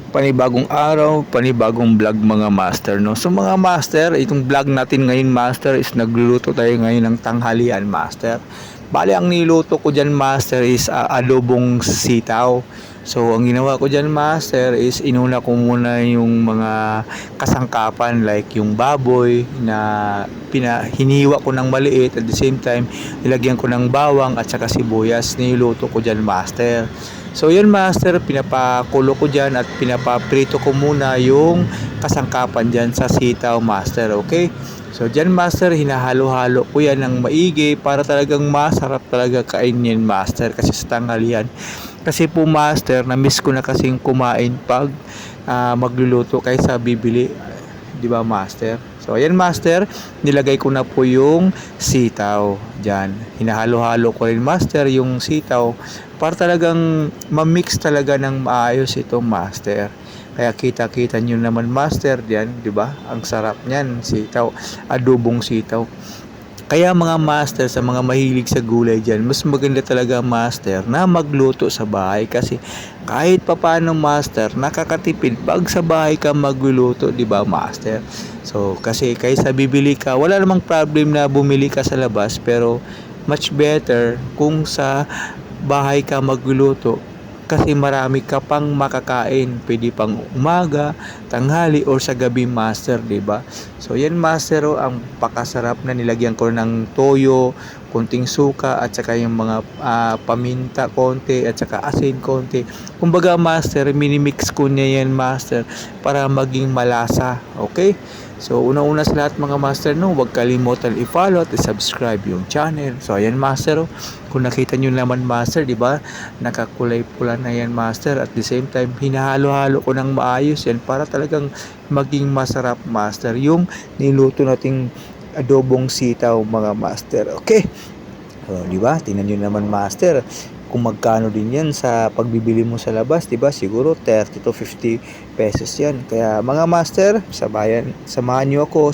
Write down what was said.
Panibagong araw, panibagong vlog mga master, no? So mga master, itong vlog natin ngayon master is nagluluto tayo ngayon ng tanghalian master. Bali ang niluto ko dyan master is adobong sitaw. So ang ginawa ko dyan master is inuna ko muna yung mga kasangkapan like yung baboy na hiniwa ko ng maliit, at the same time nilagyan ko ng bawang at saka sibuyas. Niluto ko dyan master. So yun master, pinapakulo ko dyan at pinapaprito ko muna yung kasangkapan dyan sa sitaw master, okay? So dyan master, hinahalo-halo ko yan ng maigi para talagang masarap talaga kainin master kasi sa tanghalian. Kasi po master, na-miss ko na kasing kumain pag magluluto kaysa bibili, di ba master? So ayan master, nilagay ko na po yung sitaw dyan. Hinahalo-halo ko rin master yung sitaw para talagang ma-mix talaga ng maayos itong master. Kaya kita-kita nyo naman master diyan, 'di ba? Ang sarap niyan, sitaw, adobong sitaw. Kaya mga master, sa mga mahilig sa gulay diyan, mas maganda talaga master na magluto sa bahay kasi kahit papaano master, nakakatipid pag sa bahay ka magluluto, 'di ba master? So kasi kaysa bibili ka, wala namang problem na bumili ka sa labas, pero much better kung sa bahay ka magluluto kasi marami ka pang makakain, pwede pang umaga, tanghali or sa gabi master, 'di ba? So yan master, oh, ang pakasarap na, nilagyan ko ng toyo, konting suka at saka yung mga paminta konti at saka asin konti. Kumbaga master, minimix ko niya yan master para maging malasa, okay? So una-una sa lahat mga master, no, huwag kalimutan i-follow at i-subscribe yung channel. So ayan master, oh, kung nakita nyo naman master, di ba, nakakulay pula na yan master, at the same time hinahalo-halo ko ng maayos yan para talagang maging masarap master yung niluto nating adobong sitaw mga master, okay? So, di ba? Tingnan niyo naman master kung magkano din 'yan sa pagbibili mo sa labas, 'di ba? Siguro 30 to 50 pesos 'yan. Kaya mga master, samahan niyo ako